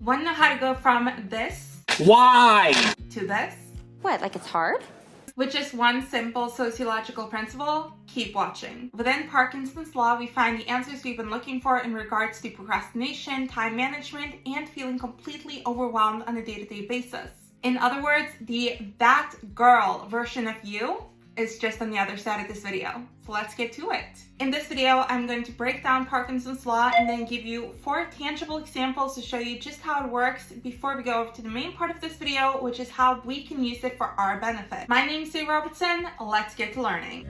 Want to know how to go from this Why? to this? What, like it's hard? With just one simple sociological principle, keep watching. Within Parkinson's law, we find the answers we've been looking for in regards to procrastination, time management, and feeling completely overwhelmed on a day-to-day basis. In other words, the that girl version of you is just on the other side of this video. So let's get to it. In this video, I'm going to break down Parkinson's law and then give you 4 tangible examples to show you just how it works before we go over to the main part of this video, which is how we can use it for our benefit. My name is Zoë Robertson. Let's get to learning.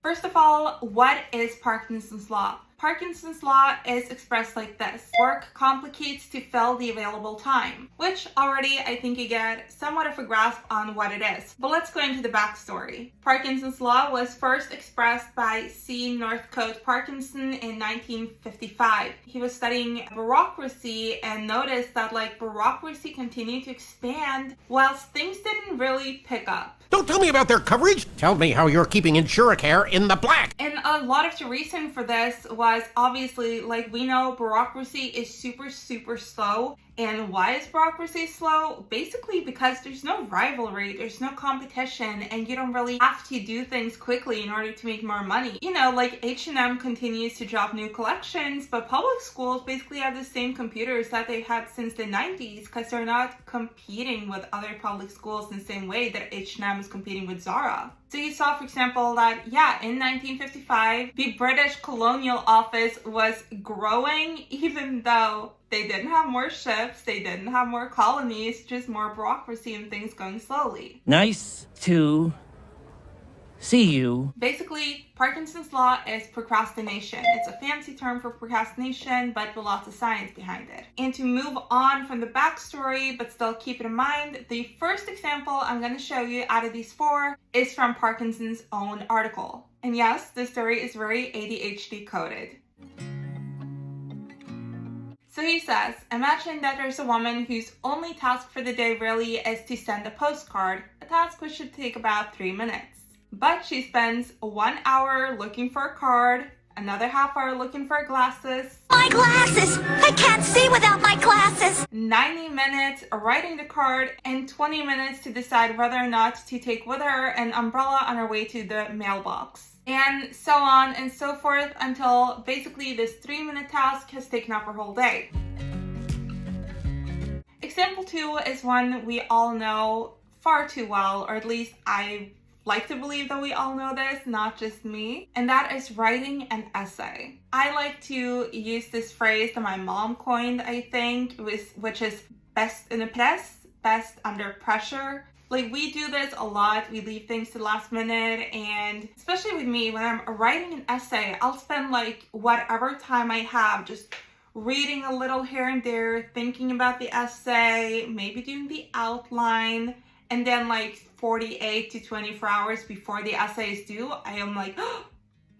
First of all, what is Parkinson's law? Parkinson's law is expressed like this. Work complicates to fill the available time, which already I think you get somewhat of a grasp on what it is. But let's go into the backstory. Parkinson's law was first expressed by C. Northcote Parkinson in 1955. He was studying bureaucracy and noticed that bureaucracy continued to expand whilst things didn't really pick up. Don't tell me about their coverage. Tell me how you're keeping Insuracare in the black. And a lot of the reason for this was obviously, we know bureaucracy is super slow. And why is bureaucracy slow? Basically because there's no rivalry, there's no competition, and you don't really have to do things quickly in order to make more money. You know, H&M continues to drop new collections, but public schools basically have the same computers that they've had since the 90s because they're not competing with other public schools in the same way that H&M is competing with Zara. So you saw, for example, that, in 1955, the British Colonial Office was growing even though they didn't have more ships, they didn't have more colonies, just more bureaucracy and things going slowly. Nice to see you. Basically, Parkinson's law is procrastination. It's a fancy term for procrastination, but with lots of science behind it. And to move on from the backstory, but still keep it in mind, the first example I'm going to show you out of these 4 is from Parkinson's own article. And yes, this story is very ADHD coded. So he says, imagine that there's a woman whose only task for the day really is to send a postcard, a task which should take about 3 minutes. But she spends 1 hour looking for a card, another half hour looking for glasses. My glasses! I can't see without my glasses! 90 minutes writing the card, and 20 minutes to decide whether or not to take with her an umbrella on her way to the mailbox. And so on and so forth until basically this 3-minute task has taken up her whole day. Example 2 is one we all know far too well, or at least I like to believe that we all know this, not just me, and that is writing an essay. I like to use this phrase that my mom coined, I think, which is best in a press, best under pressure. We do this a lot. We leave things to the last minute, and especially with me, when I'm writing an essay, I'll spend whatever time I have just reading a little here and there, thinking about the essay, maybe doing the outline, and then 48 to 24 hours before the essay is due, I am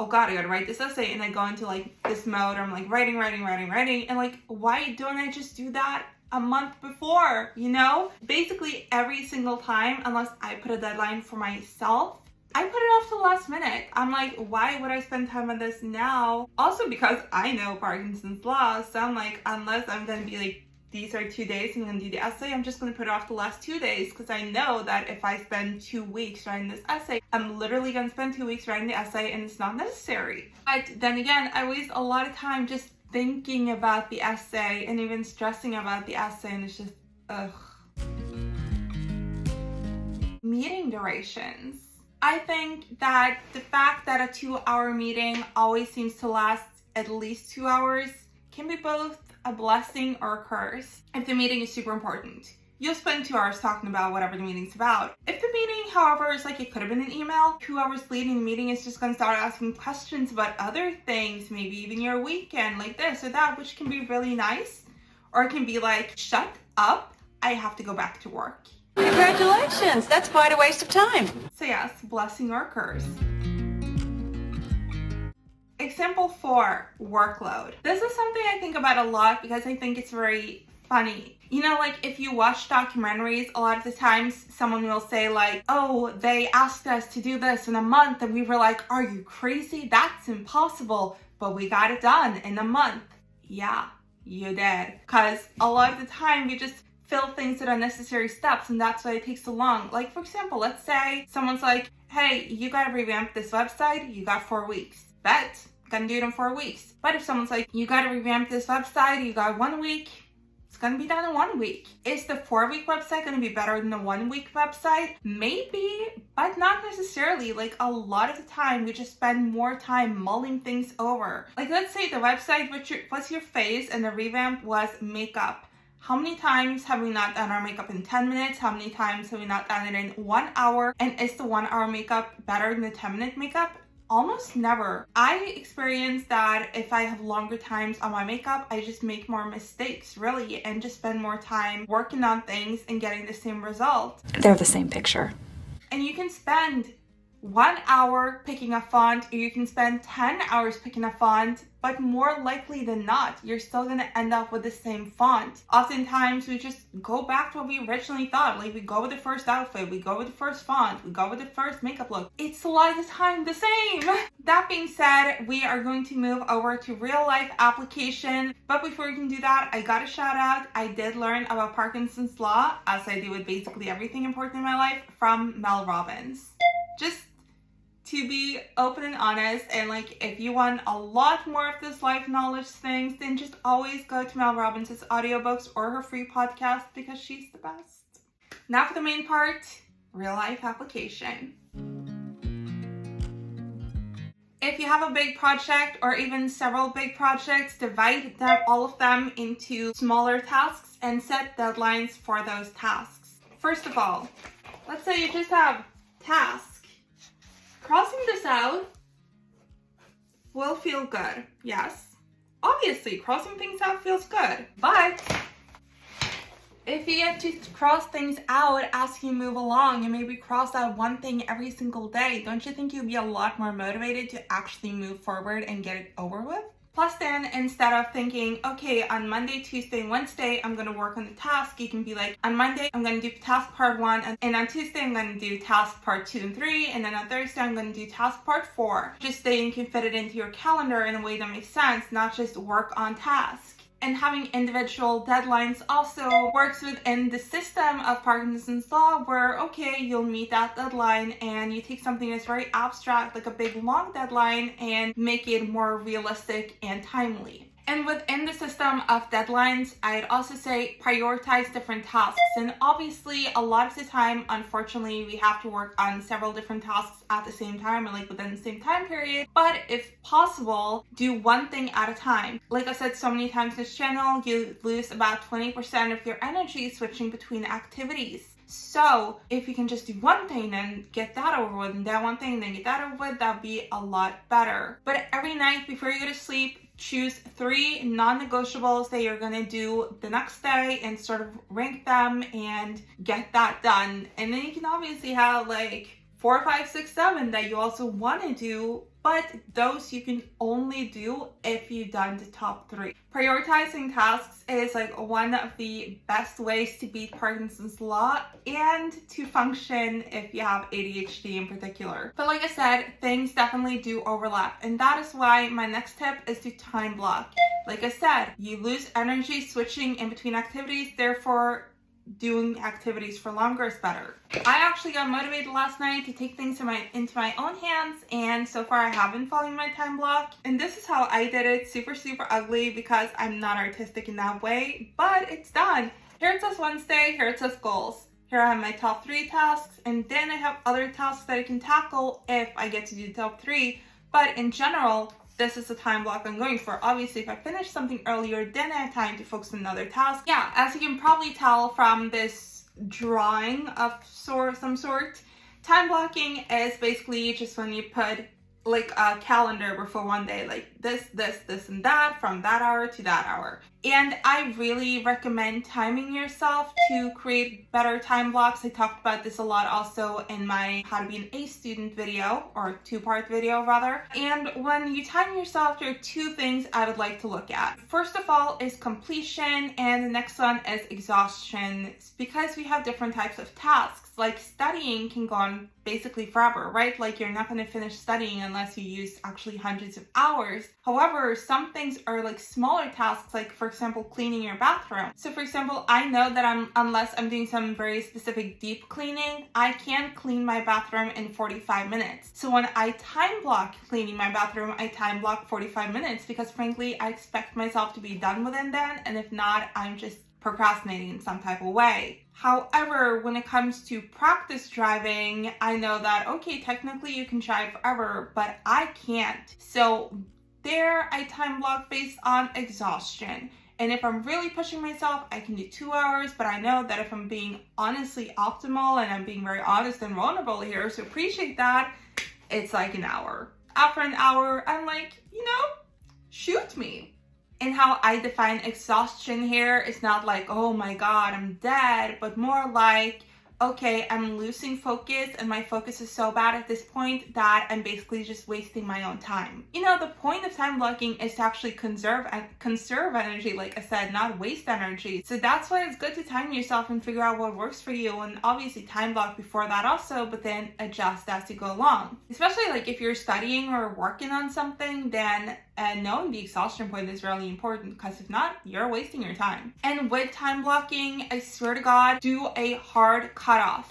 oh God, I gotta write this essay, and I go into this mode. I'm writing, and why don't I just do that a month before, you know? Basically every single time, unless I put a deadline for myself, I put it off to the last minute. I'm why would I spend time on this now? Also because I know Parkinson's law, so I'm unless I'm gonna be these are 2 days and I'm gonna do the essay, I'm just gonna put it off the last 2 days because I know that if I spend 2 weeks writing this essay, I'm literally gonna spend 2 weeks writing the essay and it's not necessary. But then again, I waste a lot of time just thinking about the essay and even stressing about the essay, and it's just, ugh. Meeting durations. I think that the fact that a 2-hour meeting always seems to last at least 2 hours can be both a blessing or a curse. If the meeting is super important, you'll spend 2 hours talking about whatever the meeting's about. If the meeting, however, is it could have been an email, 2 hours leading the meeting is just gonna start asking questions about other things, maybe even your weekend, this or that, which can be really nice. Or it can be shut up, I have to go back to work. Congratulations, that's quite a waste of time. So yes, blessing or curse. Example 4, workload. This is something I think about a lot because I think it's very funny. You know, if you watch documentaries, a lot of the times someone will say oh, they asked us to do this in a month, and we were are you crazy? That's impossible. But we got it done in a month. Yeah, you did. Because a lot of the time we just fill things with unnecessary steps, and that's why it takes so long. Like, for example, let's say someone's like, hey, you gotta revamp this website, you got 4 weeks. Bet, gonna do it in 4 weeks. But if someone's like, you gotta revamp this website, you got 1 week, it's gonna be done in 1 week. Is the 4-week website gonna be better than the 1-week website? Maybe, but not necessarily. Like, a lot of the time we just spend more time mulling things over. Like, let's say the website was your face and the revamp was makeup. How many times have we not done our makeup in 10 minutes? How many times have we not done it in 1 hour? And is the 1 hour makeup better than the 10-minute makeup? Almost never. I experience that if I have longer times on my makeup, I just make more mistakes, really, and just spend more time working on things and getting the same result. They're the same picture. And you can spend 1 hour picking a font, or you can spend 10 hours picking a font, but more likely than not, you're still gonna end up with the same font. Oftentimes, we just go back to what we originally thought. Like, we go with the first outfit, we go with the first font, we go with the first makeup look. It's a lot of the time the same. That being said, we are going to move over to real life application. But before we can do that, I got a shout out. I did learn about Parkinson's law, as I do with basically everything important in my life, from Mel Robbins. Just to be open and honest, and like, if you want a lot more of this life knowledge things, then just always go to Mel Robbins' audiobooks or her free podcast, because she's the best. Now for the main part, real life application. If you have a big project or even several big projects, divide all of them into smaller tasks and set deadlines for those tasks. First of all, let's say you just have tasks. Crossing this out will feel good, yes. Obviously, crossing things out feels good, but if you get to cross things out as you move along and maybe cross out one thing every single day, don't you think you'll be a lot more motivated to actually move forward and get it over with? Plus then, instead of thinking, okay, on Monday, Tuesday, Wednesday, I'm going to work on the task, you can be like, on Monday, I'm going to do task part 1, and on Tuesday, I'm going to do task part 2 and 3, and then on Thursday, I'm going to do task part 4. Just so you can fit it into your calendar in a way that makes sense, not just work on task. And having individual deadlines also works within the system of Parkinson's law, where, okay, you'll meet that deadline and you take something that's very abstract, like a big long deadline, and make it more realistic and timely. And within the system of deadlines, I'd also say prioritize different tasks. And obviously, a lot of the time, unfortunately, we have to work on several different tasks at the same time, or like within the same time period. But if possible, do one thing at a time. Like I said so many times in this channel, you lose about 20% of your energy switching between activities. So if you can just do one thing and get that over with, and then one thing, then get that over with, that'd be a lot better. But every night before you go to sleep, choose 3 non-negotiables that you're gonna do the next day and sort of rank them and get that done. And then you can obviously have like 4, 5, 6, 7 that you also want to do, but those you can only do if you've done the top 3. Prioritizing tasks is like one of the best ways to beat Parkinson's law and to function if you have ADHD in particular. But like I said, things definitely do overlap, and that is why my next tip is to time block. Like I said, you lose energy switching in between activities, therefore doing activities for longer is better. I actually got motivated last night to take things into my own hands, and so far I have been following my time block. And this is how I did it, super ugly, because I'm not artistic in that way, but it's done. Here it says Wednesday, here it says goals. Here I have my top 3 tasks, and then I have other tasks that I can tackle if I get to do the top 3. But in general, this is the time block I'm going for. Obviously, if I finish something earlier, then I have time to focus on another task. Yeah, as you can probably tell from this drawing of some sort, time blocking is basically just when you put like a calendar before one day, like this, and that, from that hour to that hour. And I really recommend timing yourself to create better time blocks. I talked about this a lot also in my How to Be an A Student video, or 2-part video rather. And when you time yourself, there are 2 things I would like to look at. First of all is completion, and the next one is exhaustion, because we have different types of tasks. like studying can go on basically forever, right? Like you're not going to finish studying unless you use actually hundreds of hours. However, some things are like smaller tasks, like for example, cleaning your bathroom. So for example, I know that unless I'm doing some very specific deep cleaning, I can't clean my bathroom in 45 minutes. So when I time block cleaning my bathroom, I time block 45 minutes because frankly, I expect myself to be done within then. And if not, I'm just procrastinating in some type of way. However, when it comes to practice driving, I know that, okay, technically you can drive forever, but I can't. So there I time block based on exhaustion. And if I'm really pushing myself, I can do 2 hours, but I know that if I'm being honestly optimal, and I'm being very honest and vulnerable here, so appreciate that, it's like an hour. After an hour, I'm like, shoot me. And how I define exhaustion here is not like, oh my God, I'm dead, but more like, okay, I'm losing focus and my focus is so bad at this point that I'm basically just wasting my own time. The point of time blocking is to actually conserve energy, like I said, not waste energy. So that's why it's good to time yourself and figure out what works for you, and obviously time block before that also, but then adjust as you go along. Especially like if you're studying or working on something, then knowing the exhaustion point is really important, because if not, you're wasting your time. And with time blocking, I swear to God, do a hard cutoff.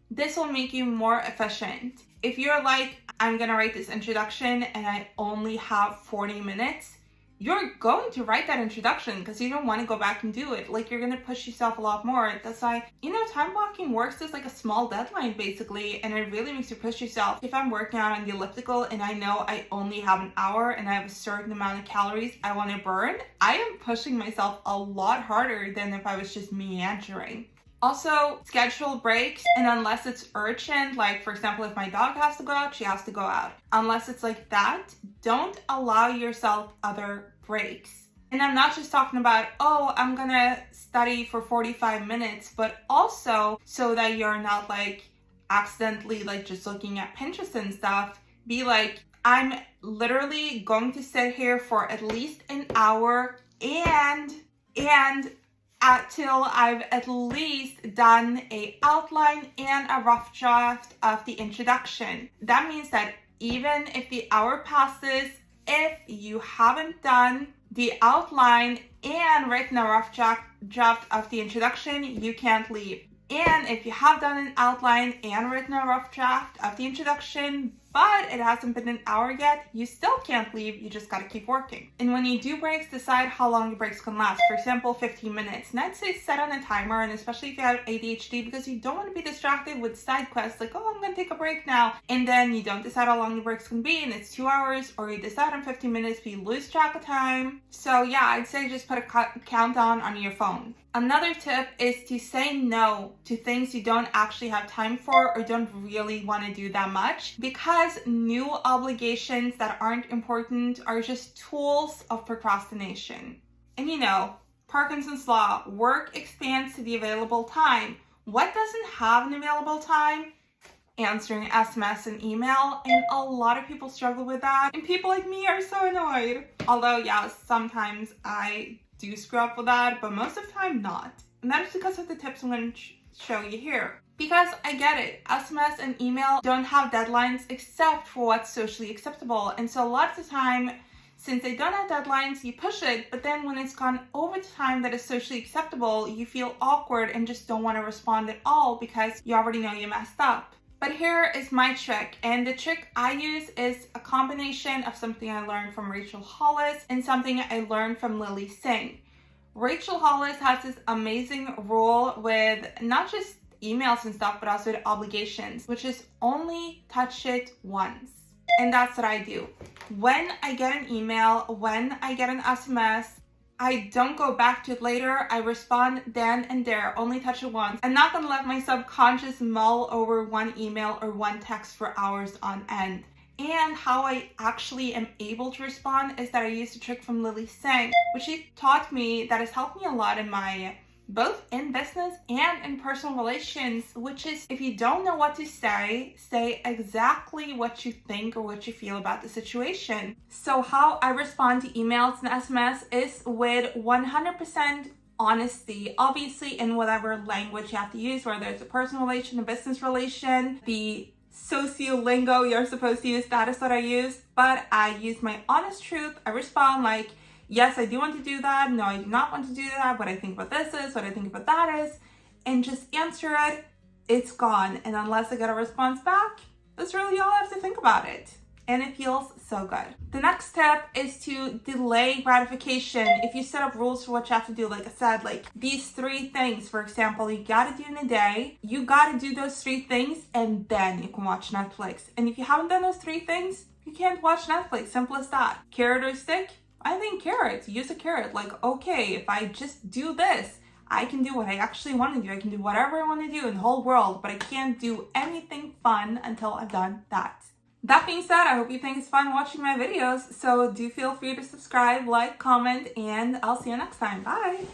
This will make you more efficient. If you're like, I'm gonna write this introduction and I only have 40 minutes, you're going to write that introduction because you don't want to go back and do it. Like, you're going to push yourself a lot more. That's why, time blocking works as like a small deadline basically, and it really makes you push yourself. If I'm working out on the elliptical and I know I only have an hour and I have a certain amount of calories I want to burn, I am pushing myself a lot harder than if I was just meandering. Also, schedule breaks, and unless it's urgent, like for example, if my dog has to go out, she has to go out. Unless it's like that, don't allow yourself other breaks. And I'm not just talking about, oh, I'm gonna study for 45 minutes, but also so that you're not like accidentally like just looking at Pinterest and stuff. Be like, I'm literally going to sit here for at least an hour and till I've at least done a outline and a rough draft of the introduction. That means that even if the hour passes, if you haven't done the outline and written a rough draft of the introduction, you can't leave. And if you have done an outline and written a rough draft of the introduction, but it hasn't been an hour yet, you still can't leave, you just gotta keep working. And when you do breaks, decide how long your breaks can last. For example, 15 minutes. And I'd say set on a timer, and especially if you have ADHD, because you don't want to be distracted with side quests like, oh, I'm gonna take a break now. And then you don't decide how long the breaks can be, and it's 2 hours, or you decide on 15 minutes, but you lose track of time. So yeah, I'd say just put a countdown on your phone. Another tip is to say no to things you don't actually have time for or don't really want to do that much, because new obligations that aren't important are just tools of procrastination. And Parkinson's law, work expands to the available time. What doesn't have an available time? Answering SMS and email, and a lot of people struggle with that, and people like me are so annoyed. Although, yeah, sometimes I do screw up with that, but most of the time not. And that is because of the tips I'm going to show you here. Because I get it, SMS and email don't have deadlines except for what's socially acceptable. And so a lot of the time, since they don't have deadlines, you push it, but then when it's gone over the time that is socially acceptable, you feel awkward and just don't want to respond at all because you already know you messed up. But here is my trick, and the trick I use is a combination of something I learned from Rachel Hollis and something I learned from Lily Singh. Rachel Hollis has this amazing rule with not just emails and stuff, but also the obligations, which is only touch it once. And that's what I do. When I get an email, when I get an SMS, I don't go back to it later. I respond then and there, only touch it once. I'm not gonna let my subconscious mull over one email or one text for hours on end. And how I actually am able to respond is that I used a trick from Lily Singh, which she taught me that has helped me a lot in my, both in business and in personal relations, which is, if you don't know what to say exactly what you think or what you feel about the situation. So how I respond to emails and SMS is with 100% honesty, obviously in whatever language you have to use, whether it's a personal relation, a business relation, the socio-lingo you're supposed to use, that is what I use. But I use my honest truth. I respond like, yes, I do want to do that. No, I do not want to do that. What I think about this is, what I think about that is, and just answer it. It's gone. And unless I get a response back, that's really all I have to think about it. And it feels so good. The next step is to delay gratification. If you set up rules for what you have to do, like I said, like these 3 things, for example, you gotta do in a day, you gotta do those 3 things, and then you can watch Netflix. And if you haven't done those 3 things, you can't watch Netflix, simple as that. Carrot or stick? I think carrots. Use a carrot. Like, okay, if I just do this, I can do what I actually want to do. I can do whatever I want to do in the whole world, but I can't do anything fun until I've done that. That being said, I hope you think it's fun watching my videos, so do feel free to subscribe, like, comment, and I'll see you next time. Bye!